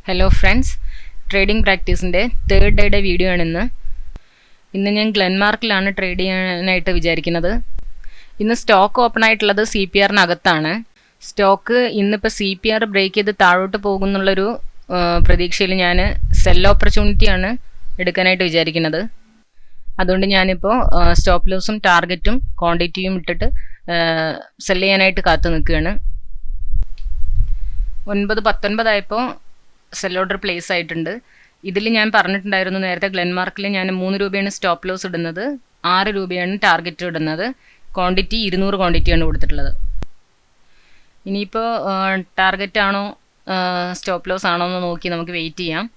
Hello friends, trading പ്രാക്ടീസിൻ്റെ third ഡേയുടെ video ആണ് ഇന്ന് ഞാൻ ഗ്ലെൻമാർക്കിലാണ് ട്രേഡ് ചെയ്യാനായിട്ട് വിചാരിക്കുന്നത്. ഇന്ന് സ്റ്റോക്ക് ഓപ്പൺ ആയിട്ടുള്ളത് CPRനകത്താണ്. സ്റ്റോക്ക് ഇന്നിപ്പോൾ CPR ബ്രേക്ക് ചെയ്ത് താഴോട്ട് പോകുന്നുള്ളൊരു പ്രതീക്ഷയിൽ ഞാൻ സെൽ ഓപ്പർച്യൂണിറ്റിയാണ് എടുക്കാനായിട്ട് വിചാരിക്കുന്നത്. അതുകൊണ്ട് ഞാനിപ്പോൾ സ്റ്റോപ്പ് ലോസും ടാർഗറ്റും ക്വാണ്ടിറ്റിയും ഇട്ടിട്ട് സെല് ചെയ്യാനായിട്ട് കാത്തു നിൽക്കുകയാണ്. 9:19 ആയപ്പോൾ സെൽ ഓർഡർ പ്ലേസ് ആയിട്ടുണ്ട്. ഇതിൽ ഞാൻ പറഞ്ഞിട്ടുണ്ടായിരുന്നു നേരത്തെ ഗ്ലെൻമാർക്കിൽ ഞാൻ 3 രൂപയാണ് സ്റ്റോപ്പ് ലോസ് ഇടുന്നത്, 6 രൂപയാണ് ടാർഗറ്റ് ഇടുന്നത്. ക്വാണ്ടിറ്റി 200 ക്വാണ്ടിറ്റിയാണ് കൊടുത്തിട്ടുള്ളത്. ഇനിയിപ്പോൾ ടാർഗറ്റ് ആണോ സ്റ്റോപ്പ് ലോസ് ആണോ എന്ന് നോക്കി നമുക്ക് വെയിറ്റ് ചെയ്യാം.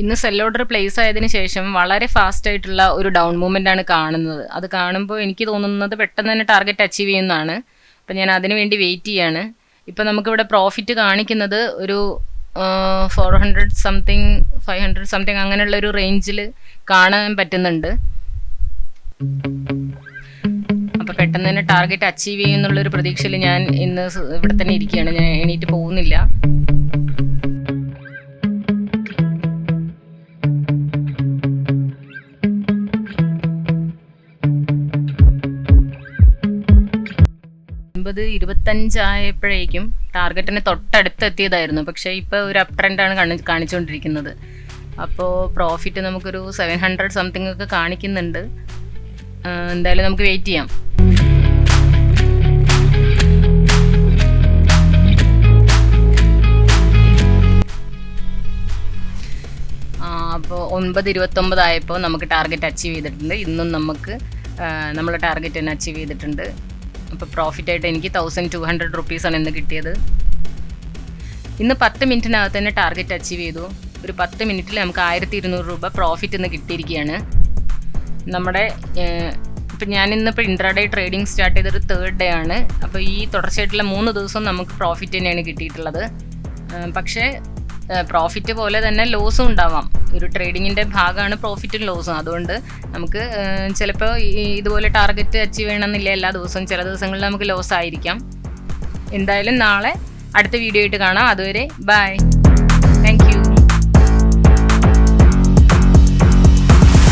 ഇന്ന് സെൽ ഓർഡർ പ്ലേസ് ആയതിനു ശേഷം വളരെ ഫാസ്റ്റ് ആയിട്ടുള്ള ഒരു ഡൗൺ മൂവ്മെൻ്റ് ആണ് കാണുന്നത്. അത് കാണുമ്പോൾ എനിക്ക് തോന്നുന്നത് പെട്ടെന്ന് തന്നെ ടാർഗറ്റ് അച്ചീവ് ചെയ്യുന്നതാണ്. അപ്പം ഞാൻ അതിന് വേണ്ടി വെയിറ്റ് ചെയ്യാണ്. ഇപ്പം നമുക്കിവിടെ പ്രോഫിറ്റ് കാണിക്കുന്നത് ഒരു 400 സംതിങ് 500 സംതിങ് അങ്ങനെയുള്ള ഒരു റേഞ്ചിൽ കാണാൻ പറ്റുന്നുണ്ട്. അപ്പോൾ പെട്ടെന്ന് തന്നെ ടാർഗറ്റ് അച്ചീവ് ചെയ്യുമെന്നുള്ളൊരു പ്രതീക്ഷയിൽ ഞാൻ ഇന്ന് ഇവിടെ തന്നെ ഇരിക്കുകയാണ്. ഞാൻ എണീറ്റ് പോകുന്നില്ല. ഇത് 25 ആയപ്പോഴേക്കും ടാർഗറ്റിന് തൊട്ടടുത്ത് എത്തിയതായിരുന്നു. പക്ഷേ ഇപ്പോൾ ഒരു അപ് ട്രെൻഡാണ് കാണിച്ചുകൊണ്ടിരിക്കുന്നത്. അപ്പോൾ പ്രോഫിറ്റ് നമുക്കൊരു 700 സംതിങ് ഒക്കെ കാണിക്കുന്നുണ്ട്. എന്തായാലും നമുക്ക് വെയിറ്റ് ചെയ്യാം. അപ്പോൾ 9:29 ആയപ്പോൾ നമുക്ക് ടാർഗറ്റ് അച്ചീവ് ചെയ്തിട്ടുണ്ട്. ഇന്നും നമുക്ക് നമ്മൾ ടാർഗറ്റ് തന്നെ അച്ചീവ് ചെയ്തിട്ടുണ്ട്. അപ്പോൾ പ്രോഫിറ്റായിട്ട് എനിക്ക് 1200 റുപ്പീസാണ് ഇന്ന് കിട്ടിയത്. ഇന്ന് 10 മിനിറ്റിനകത്ത് തന്നെ ടാർഗറ്റ് അച്ചീവ് ചെയ്തു. ഒരു 10 മിനിറ്റിൽ നമുക്ക് 1200 രൂപ പ്രോഫിറ്റ് ഇന്ന് കിട്ടിയിരിക്കുകയാണ്. നമ്മുടെ ഇപ്പം ഞാനിന്നിപ്പോൾ ഇൻട്രാഡേ ട്രേഡിംഗ് സ്റ്റാർട്ട് ചെയ്തൊരു തേർഡ് ഡേ ആണ്. അപ്പോൾ ഈ തുടർച്ചയായിട്ടുള്ള 3 ദിവസം നമുക്ക് പ്രോഫിറ്റ് തന്നെയാണ് കിട്ടിയിട്ടുള്ളത്. പക്ഷേ പ്രോഫിറ്റ് പോലെ തന്നെ ലോസും ഉണ്ടാവാം. ഒരു ട്രേഡിങ്ങിൻ്റെ ഭാഗമാണ് പ്രോഫിറ്റും ലോസും. അതുകൊണ്ട് നമുക്ക് ചിലപ്പോൾ ഇതുപോലെ ടാർഗറ്റ് അച്ചീവ് ചെയ്യണമെന്നില്ല എല്ലാ ദിവസവും. ചില ദിവസങ്ങളിൽ നമുക്ക് ലോസ് ആയിരിക്കാം. എന്തായാലും നാളെ അടുത്ത വീഡിയോ ആയിട്ട് കാണാം. അതുവരെ ബൈ.